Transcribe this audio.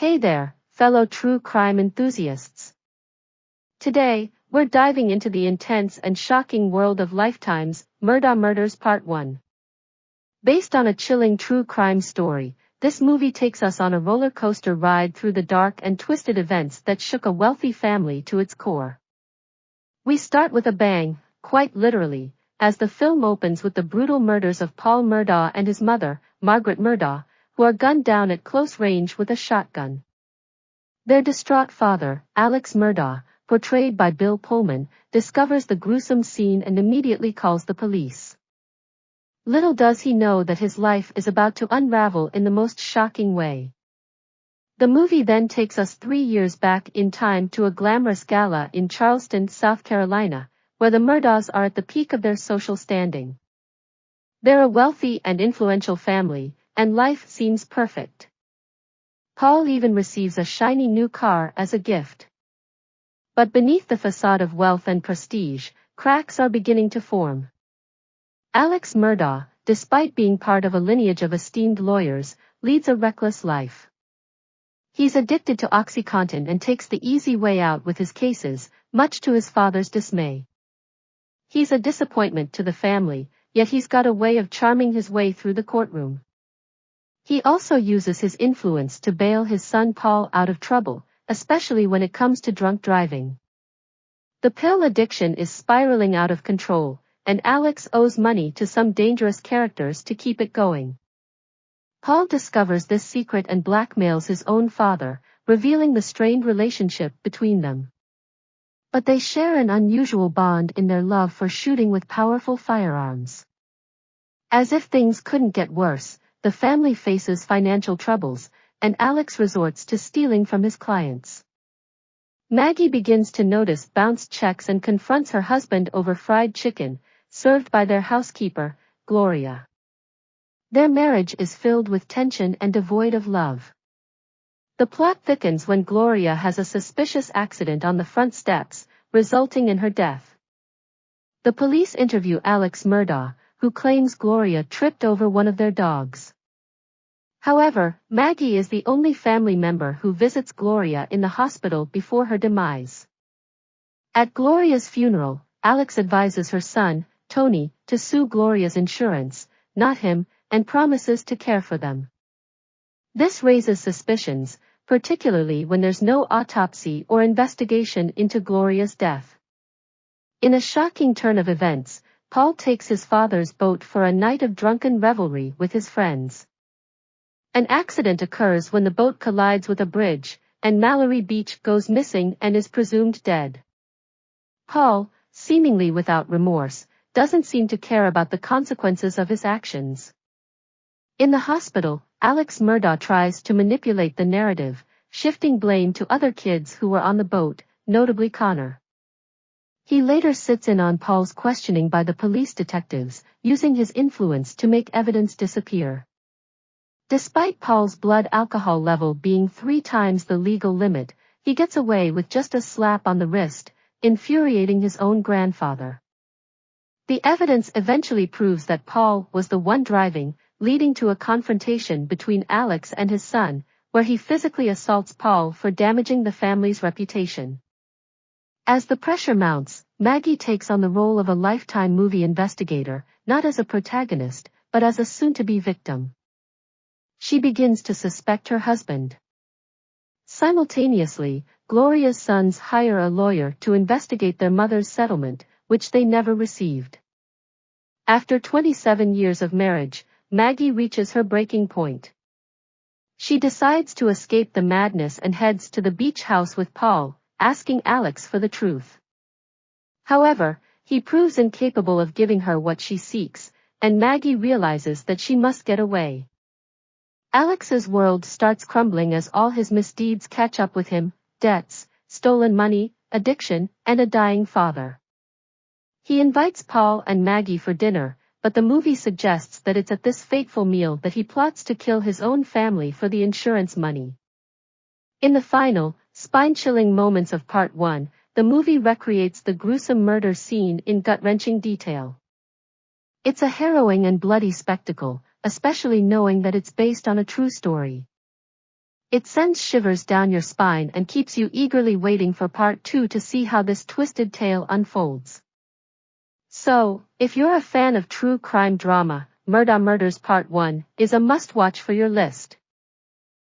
Hey there, fellow true crime enthusiasts. Today, we're diving into the intense and shocking world of Lifetime's Murdaugh Murders Part 1. Based on a chilling true crime story, this movie takes us on a roller coaster ride through the dark and twisted events that shook a wealthy family to its core. We start with a bang, quite literally, as the film opens with the brutal murders of Paul Murdaugh and his mother, Margaret Murdaugh, who are gunned down at close range with a shotgun. Their distraught father, Alex Murdaugh, portrayed by Bill Pullman, discovers the gruesome scene and immediately calls the police. Little does he know that his life is about to unravel in the most shocking way. The movie then takes us 3 years back in time to a glamorous gala in Charleston, South Carolina, where the Murdaughs are at the peak of their social standing. They're a wealthy and influential family, and life seems perfect. Paul even receives a shiny new car as a gift. But beneath the facade of wealth and prestige, cracks are beginning to form. Alex Murdaugh, despite being part of a lineage of esteemed lawyers, leads a reckless life. He's addicted to OxyContin and takes the easy way out with his cases, much to his father's dismay. He's a disappointment to the family, yet he's got a way of charming his way through the courtroom. He also uses his influence to bail his son Paul out of trouble, especially when it comes to drunk driving. The pill addiction is spiraling out of control, and Alex owes money to some dangerous characters to keep it going. Paul discovers this secret and blackmails his own father, revealing the strained relationship between them. But they share an unusual bond in their love for shooting with powerful firearms. As if things couldn't get worse, the family faces financial troubles, and Alex resorts to stealing from his clients. Maggie begins to notice bounced checks and confronts her husband over fried chicken, served by their housekeeper, Gloria. Their marriage is filled with tension and devoid of love. The plot thickens when Gloria has a suspicious accident on the front steps, resulting in her death. The police interview Alex Murdaugh, who claims Gloria tripped over one of their dogs. However, Maggie is the only family member who visits Gloria in the hospital before her demise. At Gloria's funeral, Alex advises her son, Tony, to sue Gloria's insurance, not him, and promises to care for them. This raises suspicions, particularly when there's no autopsy or investigation into Gloria's death. In a shocking turn of events, Paul takes his father's boat for a night of drunken revelry with his friends. An accident occurs when the boat collides with a bridge, and Mallory Beach goes missing and is presumed dead. Paul, seemingly without remorse, doesn't seem to care about the consequences of his actions. In the hospital, Alex Murdaugh tries to manipulate the narrative, shifting blame to other kids who were on the boat, notably Connor. He later sits in on Paul's questioning by the police detectives, using his influence to make evidence disappear. Despite Paul's blood alcohol level being 3 times the legal limit, he gets away with just a slap on the wrist, infuriating his own grandfather. The evidence eventually proves that Paul was the one driving, leading to a confrontation between Alex and his son, where he physically assaults Paul for damaging the family's reputation. As the pressure mounts, Maggie takes on the role of a Lifetime movie investigator, not as a protagonist, but as a soon-to-be victim. She begins to suspect her husband. Simultaneously, Gloria's sons hire a lawyer to investigate their mother's settlement, which they never received. After 27 years of marriage, Maggie reaches her breaking point. She decides to escape the madness and heads to the beach house with Paul, asking Alex for the truth. However, he proves incapable of giving her what she seeks, and Maggie realizes that she must get away. Alex's world starts crumbling as all his misdeeds catch up with him: debts, stolen money, addiction, and a dying father. He invites Paul and Maggie for dinner, but the movie suggests that it's at this fateful meal that he plots to kill his own family for the insurance money. In the final, spine-chilling moments of Part 1, the movie recreates the gruesome murder scene in gut-wrenching detail. It's a harrowing and bloody spectacle, especially knowing that it's based on a true story. It sends shivers down your spine and keeps you eagerly waiting for part 2 to see how this twisted tale unfolds. So, if you're a fan of true crime drama, Murdaugh Murders Part 1 is a must-watch for your list.